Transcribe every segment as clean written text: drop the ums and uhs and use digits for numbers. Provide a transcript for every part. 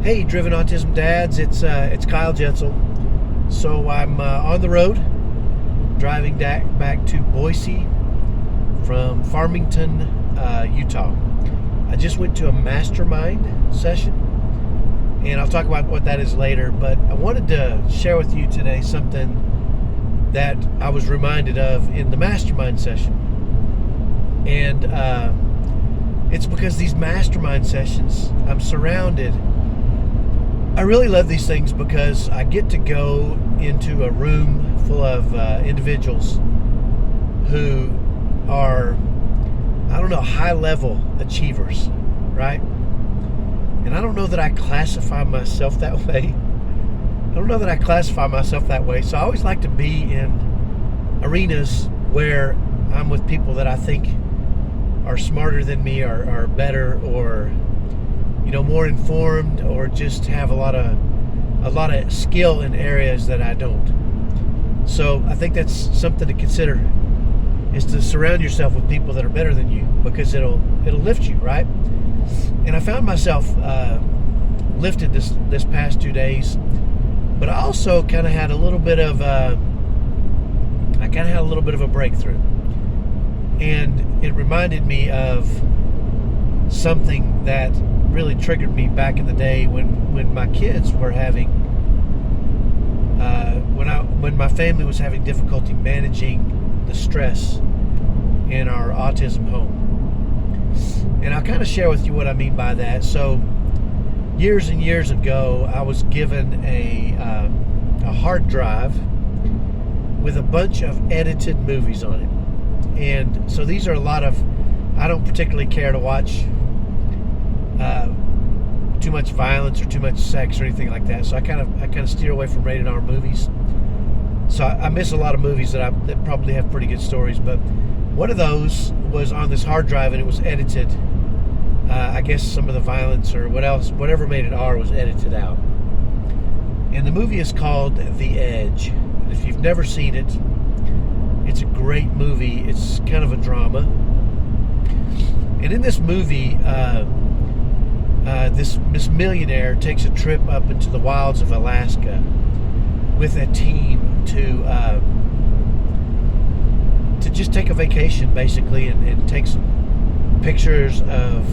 Hey, Driven Autism Dads, it's Kyle Jetzel. So I'm on the road, driving back to Boise from Farmington, Utah. I just went to a mastermind session, and I'll talk about what that is later. But I wanted to share with you today something that I was reminded of in the mastermind session, and it's because these mastermind sessions, I'm surrounded. I really love these things because I get to go into a room full of individuals who are, I don't know, high-level achievers, right? And I don't know that I classify myself that way. So I always like to be in arenas where I'm with people that I think are smarter than me, or are better, or more informed, or just have a lot of skill in areas that I don't. So I think that's something to consider, is to surround yourself with people that are better than you, because it'll lift you, right? And I found myself lifted this past 2 days, but I also kind of had a little bit of a breakthrough, and it reminded me of something that really triggered me back in the day when my kids were having when my family was having difficulty managing the stress in our autism home. And I'll kind of share with you what I mean by that. So years and years ago, I was given a hard drive with a bunch of edited movies on it. And so these are a lot of, I don't particularly care to watch too much violence or too much sex or anything like that. So I kind of steer away from rated R movies. So I miss a lot of movies that probably have pretty good stories. But one of those was on this hard drive, and it was edited. I guess some of the violence or whatever made it R was edited out. And the movie is called The Edge. And if you've never seen it, it's a great movie. It's kind of a drama. And in this movie, this millionaire takes a trip up into the wilds of Alaska with a team to just take a vacation, basically, and take some pictures of,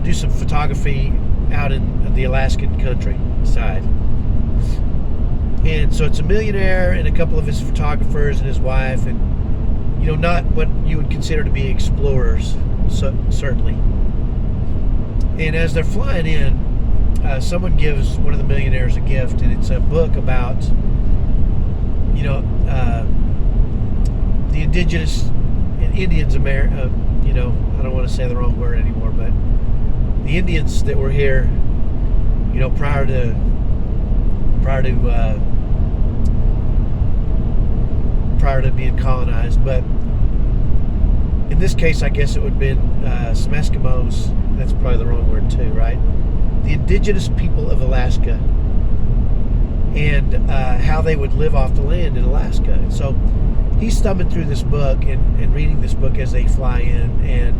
do some photography out in the Alaskan countryside. And so it's a millionaire and a couple of his photographers and his wife, and not what you would consider to be explorers, certainly. And as they're flying in, someone gives one of the millionaires a gift, and it's a book about, the indigenous Indians, I don't want to say the wrong word anymore, but the Indians that were here, prior to being colonized. But in this case, I guess it would have been some Eskimos. That's probably the wrong word too, right? The indigenous people of Alaska, and how they would live off the land in Alaska. And so he's thumbing through this book and reading this book as they fly in. And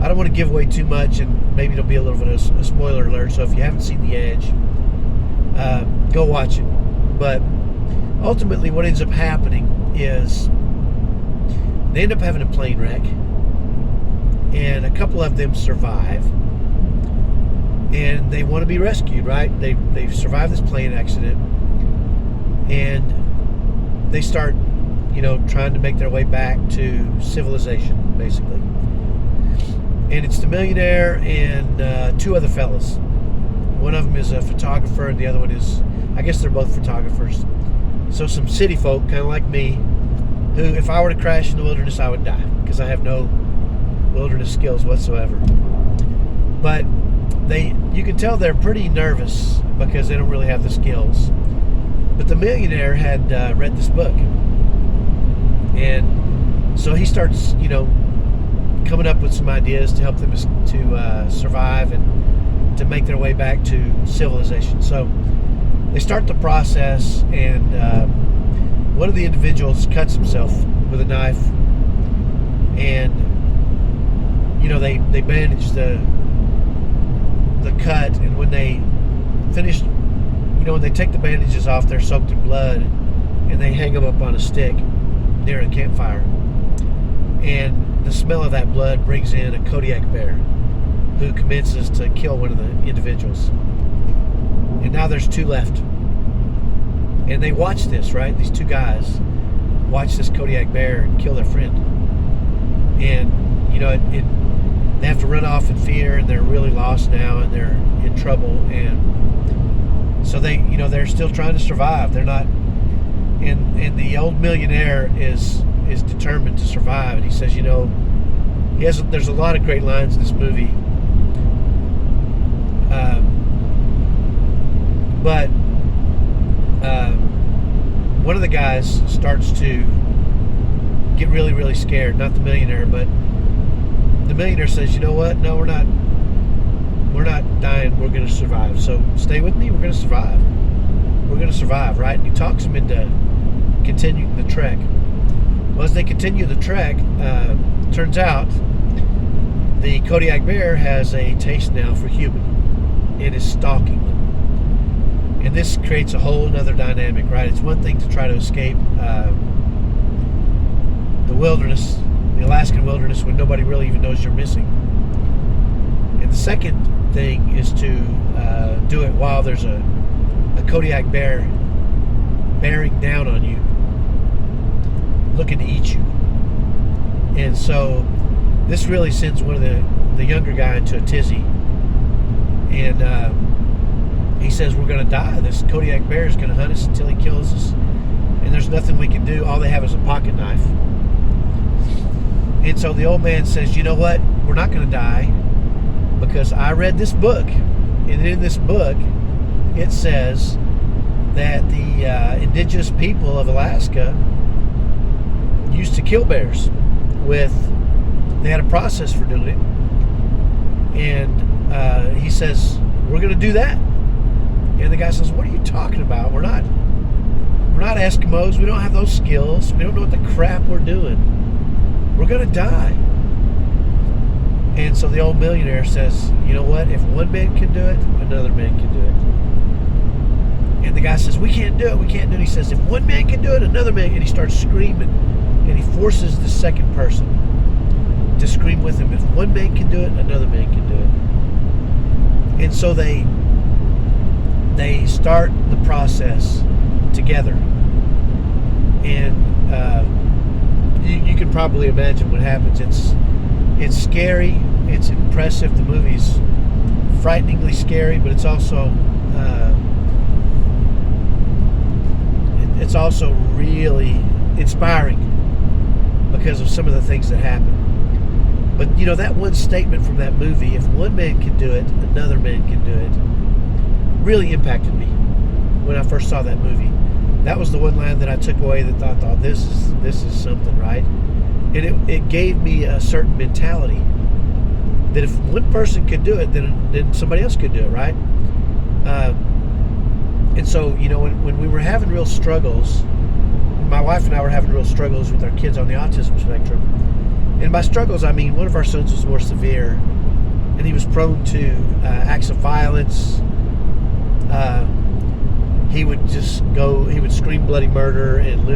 I don't want to give away too much, and maybe it'll be a little bit of a spoiler alert. So if you haven't seen The Edge, go watch it. But ultimately, what ends up happening is they end up having a plane wreck, and a couple of them survive, and they want to be rescued, right? They've survived this plane accident, and they start, trying to make their way back to civilization, basically. And it's the millionaire and two other fellas. One of them is a photographer, and the other one is, I guess they're both photographers. So some city folk, kind of like me, who, if I were to crash in the wilderness, I would die, because I have no wilderness skills whatsoever. But you can tell they're pretty nervous because they don't really have the skills. But the millionaire had read this book, and so he starts, coming up with some ideas to help them to survive and to make their way back to civilization. So they start the process, and one of the individuals cuts himself with a knife, and they bandage the cut, and when they finish, when they take the bandages off, they're soaked in blood, and they hang them up on a stick near a campfire. And the smell of that blood brings in a Kodiak bear who commences to kill one of the individuals. And now there's 2 left. And they watch this, right? These 2 guys watch this Kodiak bear kill their friend. And, they have to run off in fear, and they're really lost now, and they're in trouble. And so they're still trying to survive. They're not, and the old millionaire is determined to survive. And he says, there's a lot of great lines in this movie. But one of the guys starts to get really, really scared. Not the millionaire, but the millionaire says, "You know what? No, we're not dying. We're going to survive. So stay with me. We're going to survive. We're going to survive, right?" And he talks him into continuing the trek. Well, as they continue the trek, turns out the Kodiak bear has a taste now for human. It is stalking them. And this creates a whole other dynamic, right? It's one thing to try to escape the wilderness, the Alaskan wilderness, when nobody really even knows you're missing. And the second thing is to do it while there's a Kodiak bear bearing down on you, looking to eat you. And so this really sends one of the younger guy into a tizzy. And he says, "We're going to die. This Kodiak bear is going to hunt us until he kills us. And there's nothing we can do. All they have is a pocket knife." And so the old man says, "You know what? We're not going to die, because I read this book. And in this book, it says that the indigenous people of Alaska used to kill bears they had a process for doing it." And he says, "We're going to do that." And the guy says, "What are you talking about? We're not Eskimos. We don't have those skills. We don't know what the crap we're doing. We're going to die." And so the old millionaire says, "You know what? If one man can do it, another man can do it." And the guy says, "We can't do it. We can't do it." He says, "If one man can do it, another man." And he starts screaming. And he forces the second person to scream with him. If one man can do it, another man can do it. And so they start the process together. And you can probably imagine what happens. It's scary. It's impressive. The movie's frighteningly scary, but it's also really inspiring because of some of the things that happen. But that one statement from that movie, "If one man can do it, another man can do it," really impacted me when I first saw that movie. That was the one line that I took away that I thought, this is something, right? And it gave me a certain mentality that if one person could do it, then somebody else could do it, right? And so, when we were having real struggles, my wife and I were having real struggles with our kids on the autism spectrum. And by struggles, I mean one of our sons was more severe, and he was prone to acts of violence. He would scream bloody murder and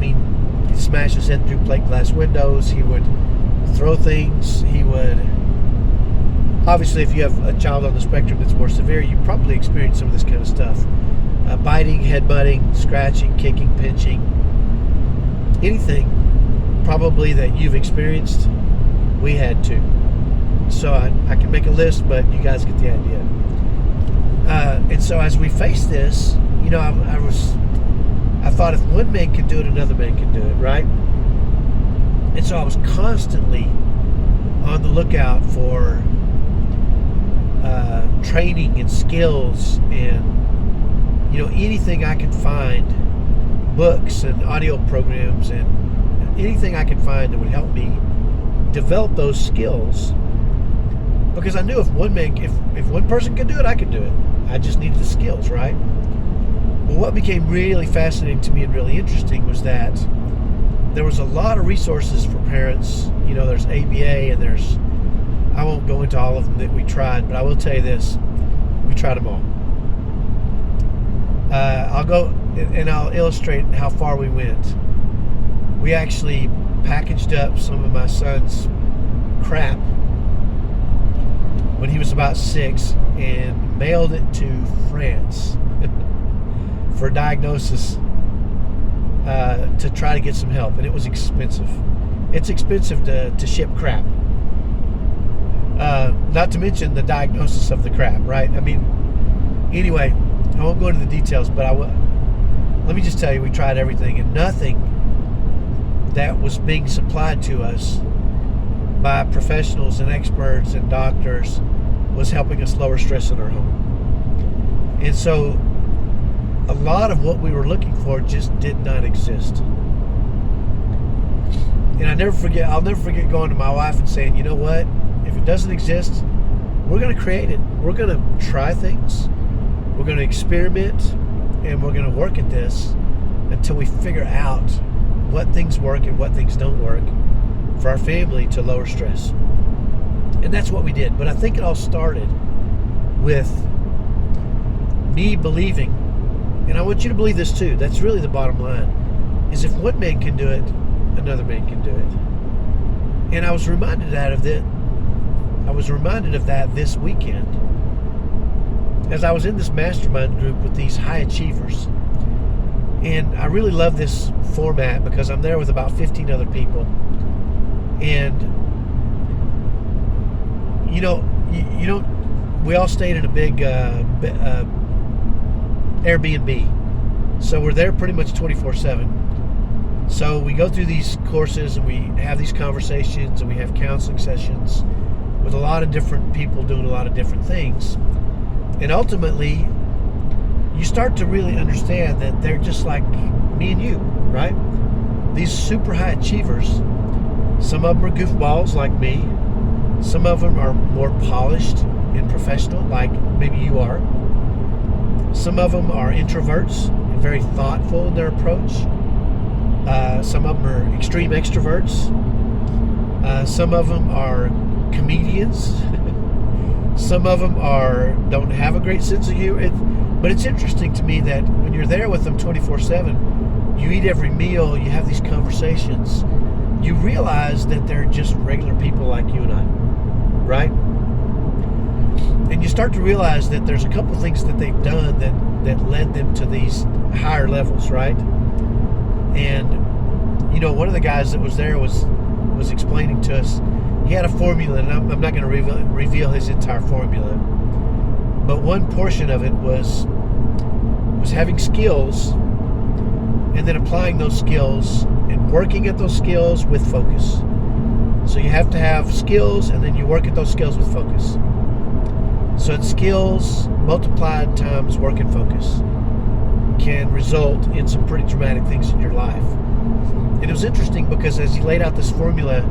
he'd smash his head through plate glass windows. He would throw things. He would, obviously, if you have a child on the spectrum that's more severe, you probably experience some of this kind of stuff. Biting, headbutting, scratching, kicking, pinching, anything probably that you've experienced, we had too. So I can make a list, but you guys get the idea. And so as we face this, I thought if one man can do it, another man can do it, right? And so I was constantly on the lookout for training and skills and anything I could find, books and audio programs and anything I could find that would help me develop those skills, because I knew if one person could do it, I could do it. I just needed the skills, right? Well, what became really fascinating to me and really interesting was that there was a lot of resources for parents. There's ABA and there's I won't go into all of them that we tried, but I will tell you this: we tried them all. I'll go and I'll illustrate how far we went. We actually packaged up some of my son's crap when he was about 6 and mailed it to France for diagnosis, to try to get some help. And it was expensive. It's expensive to ship crap. Not to mention the diagnosis of the crap, right? I mean, anyway, I won't go into the details, but let me just tell you, we tried everything, and nothing that was being supplied to us by professionals and experts and doctors was helping us lower stress in our home. And so a lot of what we were looking for just did not exist. And I'll never forget going to my wife and saying, you know what? If it doesn't exist, we're going to create it. We're going to try things. We're going to experiment, and we're going to work at this until we figure out what things work and what things don't work for our family to lower stress. And that's what we did. But I think it all started with me believing, and I want you to believe this too, that's really the bottom line, is if one man can do it, another man can do it. And I was reminded of that this weekend as I was in this mastermind group with these high achievers. And I really love this format because I'm there with about 15 other people. And we all stayed in a big Airbnb. So we're there pretty much 24/7. So we go through these courses and we have these conversations and we have counseling sessions with a lot of different people doing a lot of different things. And ultimately, you start to really understand that they're just like me and you, right? These super high achievers. Some of them are goofballs like me. Some of them are more polished and professional like maybe you are. Some of them are introverts and very thoughtful in their approach. Some of them are extreme extroverts. Some of them are comedians. Some of them don't have a great sense of humor. But it's interesting to me that when you're there with them 24/7, you eat every meal, you have these conversations, you realize that they're just regular people like you and I, right? And you start to realize that there's a couple things that they've done that led them to these higher levels, right? And one of the guys that was there was explaining to us, he had a formula, and I'm not going to reveal his entire formula, but one portion of it was having skills and then applying those skills and working at those skills with focus. So you have to have skills and then you work at those skills with focus. So it's skills multiplied times work and focus can result in some pretty dramatic things in your life. And it was interesting because as he laid out this formula,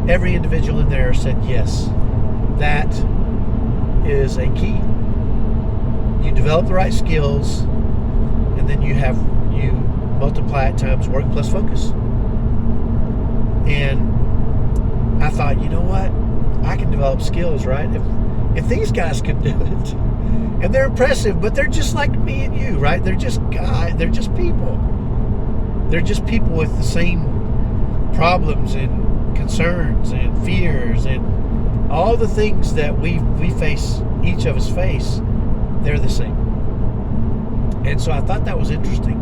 every individual in there said, yes, that is a key. You develop the right skills, and then you multiply it times work plus focus. And I thought, you know what? I can develop skills, right? If these guys can do it, and they're impressive, but they're just like me and you, right? They're just guys. They're just people. They're just people with the same problems and concerns and fears and all the things that we face, each of us face. They're the same. And so I thought that was interesting,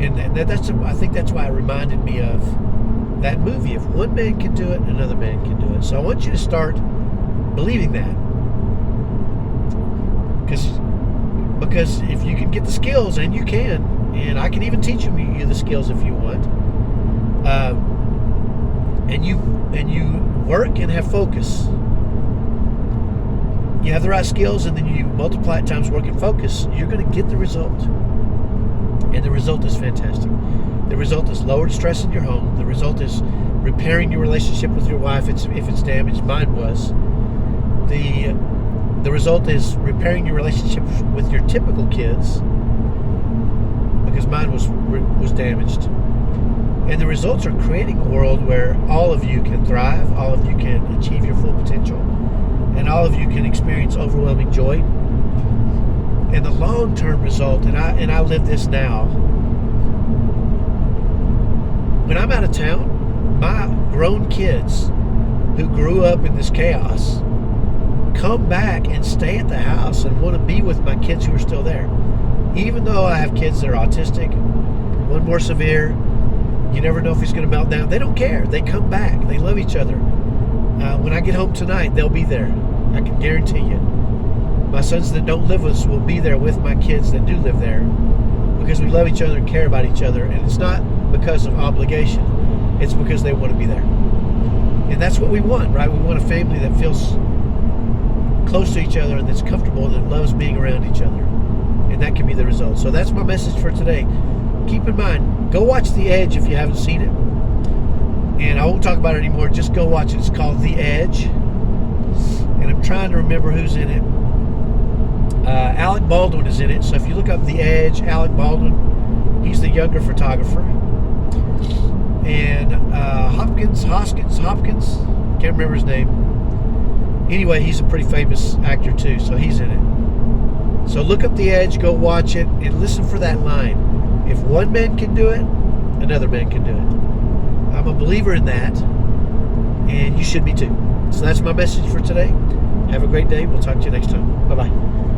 and I think that's why it reminded me of that movie. If one man can do it, another man can do it. So I want you to start believing that, because if you can get the skills, and you can, and I can even teach you the skills if you want, and you work and have focus. You have the right skills, and then you multiply it times work and focus, you're going to get the result. And the result is fantastic. The result is lowered stress in your home. The result is repairing your relationship with your wife if it's damaged. Mine was. The result is repairing your relationship with your typical kids, because mine was damaged. And the results are creating a world where all of you can thrive, all of you can achieve your full potential. and all of you can experience overwhelming joy. And the long-term result, and I live this now, when I'm out of town, my grown kids who grew up in this chaos come back and stay at the house and want to be with my kids who are still there. Even though I have kids that are autistic, one more severe, you never know if he's going to melt down. They don't care. They come back. They love each other. When I get home tonight, they'll be there. I can guarantee you. My sons that don't live with us will be there with my kids that do live there, because we love each other and care about each other. And it's not because of obligation. It's because they want to be there. And that's what we want, right? We want a family that feels close to each other and that's comfortable and that loves being around each other. And that can be the result. So that's my message for today. Keep in mind, go watch The Edge if you haven't seen it. And I won't talk about it anymore. Just go watch it. It's called The Edge. And I'm trying to remember who's in it. Alec Baldwin is in it. So if you look up The Edge, Alec Baldwin, he's the younger photographer. And Hopkins, can't remember his name. Anyway, he's a pretty famous actor too, so he's in it. So look up The Edge, go watch it, and listen for that line. If one man can do it, another man can do it. I'm a believer in that, and you should be too. So that's my message for today. Have a great day. We'll talk to you next time. Bye-bye.